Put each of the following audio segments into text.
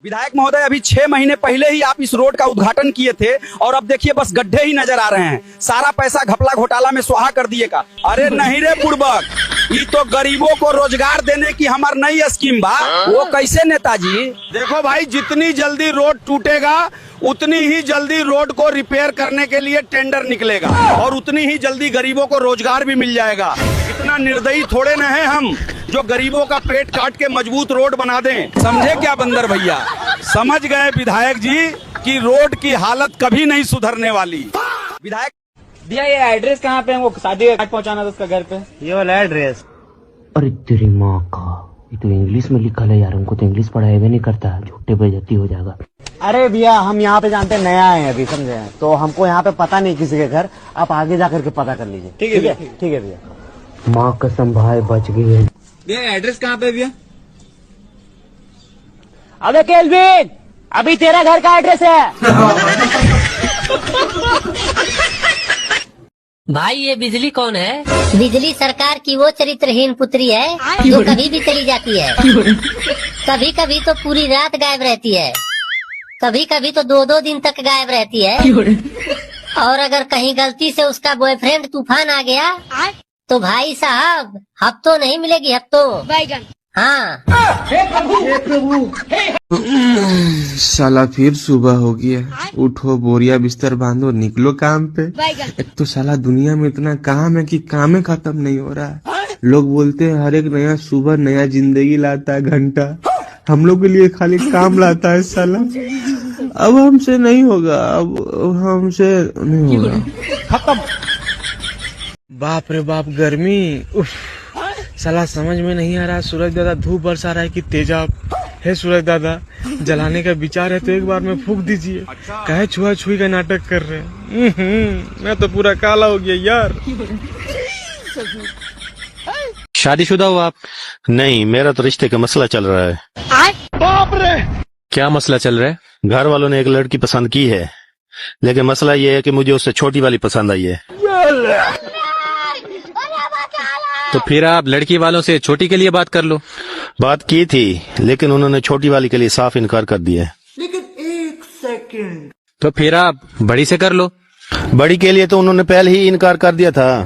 विधायक महोदय, अभी 6 महीने पहले ही आप इस रोड का उद्घाटन किए थे और अब देखिए बस गड्ढे ही नजर आ रहे हैं। सारा पैसा घपला घोटाला में स्वाहा कर दिएगा। अरे नहीं रे बुड़बक, ये तो गरीबों को रोजगार देने की हमार नई स्कीम बा। वो कैसे नेताजी? देखो भाई, जितनी जल्दी रोड टूटेगा उतनी ही जल्दी रोड को रिपेयर करने के लिए टेंडर निकलेगा और उतनी ही जल्दी गरीबों को रोजगार भी मिल जाएगा। इतना निर्दयी थोड़े न है हम जो गरीबों का पेट काट के मजबूत रोड बना दें। समझे क्या बंदर भैया? समझ गए विधायक जी कि रोड की हालत कभी नहीं सुधरने वाली। विधायक भैया, ये एड्रेस कहाँ पे है? वो शादी का कार्ड पहुँचाना था उसका घर पे। ये वाला एड्रेस? अरे तेरी माँ का, ये तो इंग्लिश में लिखा है यार। हमको तो इंग्लिश पढ़ाया भी नहीं करता, झूठे बेइज्जती हो जाएगा। अरे भैया, हम यहाँ पे जानते हैं, नया है अभी, समझे हैं? तो हमको यहाँ पे पता नहीं किसी के घर। आप आगे जाकर के पता कर लीजिए। ठीक है ठीक है भैया। माँ कसम भाई, बच गई है। भैया एड्रेस कहाँ पे भैया? अबे केल्विन, अभी तेरा घर का एड्रेस है। भाई ये बिजली कौन है? बिजली सरकार की वो चरित्रहीन पुत्री है जो कभी भी चली जाती है। कभी कभी तो पूरी रात गायब रहती है, कभी कभी तो 2-2 दिन तक गायब रहती है। और अगर कहीं गलती से उसका बॉयफ्रेंड तूफान आ गया तो भाई साहब हफ्तों नहीं मिलेगी, हफ्तों। हाँ। साला फिर सुबह हो गया। उठो, बोरिया बिस्तर बांधो, निकलो काम पे। एक तो साला दुनिया में इतना काम है कि काम ही खत्म नहीं हो रहा है। लोग बोलते हैं हर एक नया सुबह नया जिंदगी लाता है घंटा, हम लोग के लिए खाली काम लाता है साला। अब हमसे नहीं होगा, अब हमसे नहीं होगा। खत्म। बाप रे बाप, गर्मी, उफ, साला समझ में नहीं आ रहा। सूरज दादा धूप बरसा रहा है कि तेजाब है। सूरज दादा, जलाने का विचार है तो एक बार में फूक दीजिए। काहे छुआ छुई का नाटक कर रहे हैं? मैं तो पूरा काला हो गया यार। शादीशुदा हो आप? नहीं, मेरा तो रिश्ते का मसला चल रहा है। बाप रे! क्या मसला चल रहा है? घर वालों ने एक लड़की पसंद की है, लेकिन मसला ये है कि मुझे उससे छोटी वाली पसंद आई है। तो फिर आप लड़की वालों से छोटी के लिए बात कर लो। बात की थी, लेकिन उन्होंने छोटी वाली के लिए साफ इनकार कर दिया है। लेकिन एक सेकंड। तो फिर आप बड़ी से कर लो। बड़ी के लिए तो उन्होंने पहले ही इनकार कर दिया था।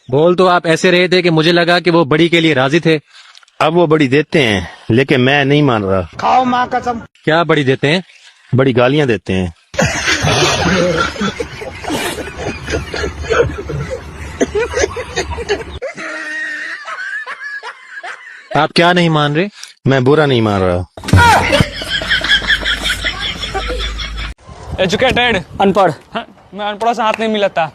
बोल तो आप ऐसे रहे थे कि मुझे लगा कि वो बड़ी के लिए राजी थे। अब वो बड़ी देते हैं, लेकिन मैं नहीं मान रहा। खाओ माँ कसम। क्या बड़ी देते हैं? बड़ी गालियां देते हैं। आप क्या नहीं मान रहे? मैं बुरा नहीं मान रहा। एजुकेटेड। अनपढ़। हाँ, मैं अनपढ़ से हाथ नहीं मिलाता।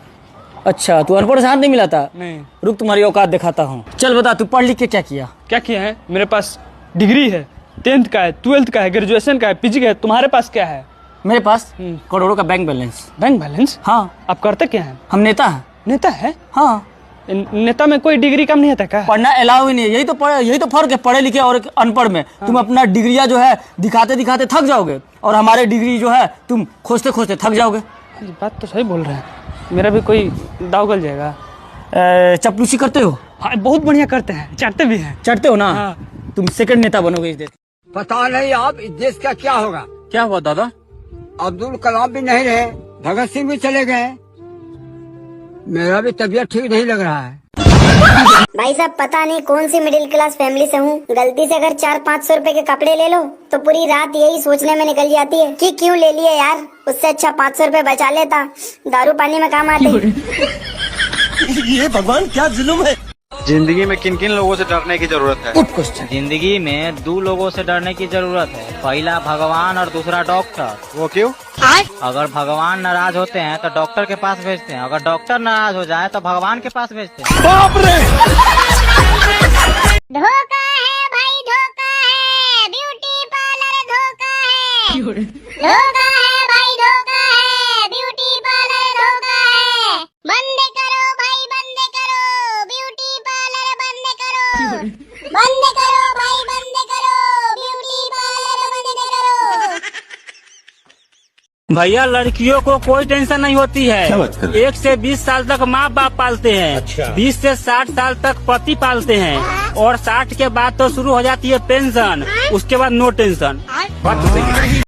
अच्छा, तू अनपढ़ से हाथ नहीं मिलाता? नहीं। रुक, तुम्हारी औकात दिखाता हूँ। चल बता, तू पढ़ लिख के क्या किया? क्या किया है? मेरे पास डिग्री है, 10th का है, 12th का है, ग्रेजुएशन का है, पीजी का है। तुम्हारे पास क्या है? मेरे पास करोड़ों का बैंक बैलेंस। Bank balance? हाँ। आप करते क्या है? हम नेता हैं। नेता है? हाँ। नेता में कोई डिग्री कम नहीं होता क्या? पढ़ना अलाउ ही नहीं है। यही तो फर्क है पढ़े लिखे और अनपढ़ में। तुम अपना डिग्रिया जो है दिखाते दिखाते थक जाओगे, और हमारे डिग्री जो है तुम खोजते खोजते थक जाओगे। बात तो सही बोल रहे हैं। मेरा भी कोई दाव गल जाएगा। चपलूसी करते हो? हाँ, बहुत बढ़िया करते हैं, चढ़ते भी हैं। चढ़ते हो ना? हाँ। तुम सेकंड नेता बनोगे इस देश। पता नहीं अब इस देश का क्या होगा। क्या हुआ दादा? अब्दुल कलाम भी नहीं रहे, भगत सिंह भी चले गए, मेरा भी तबीयत ठीक नहीं लग रहा है। भाई साहब, पता नहीं कौन सी मिडिल क्लास फैमिली से हूँ, गलती से अगर 400-500 रुपए के कपड़े ले लो तो पूरी रात यही सोचने में निकल जाती है कि क्यों ले लिए यार, उससे अच्छा 500 रुपए बचा लेता, दारू पानी में काम आते। ये भगवान क्या जुल्म है। जिंदगी में किन किन लोगों से डरने की जरूरत है? Good question. जिंदगी में 2 लोगों से डरने की जरूरत है, पहला भगवान और दूसरा डॉक्टर। वो क्यों? अगर भगवान नाराज होते हैं तो डॉक्टर के पास भेजते हैं, अगर डॉक्टर नाराज हो जाए तो भगवान के पास भेजते हैं। बाप रे! धोखा है भाई, धोखा है, ब्यूटी पार्लर धोखा है, धोखा है भाई, धोखा है, ब्यूटी पार्लर धोखा है। बंद करो भाई, बंद करो, ब्यूटी पार्लर बंद करो, बंद करो भाई, बंद करो, ब्यूटी पार्लर बंद करो। भैया लड़कियों को कोई टेंशन नहीं होती है। 1 से 20 साल तक माँ बाप पालते हैं। 20 से 60 साल तक पति पालते हैं और 60 के बाद तो शुरू हो जाती है पेंशन, उसके बाद नो टेंशन।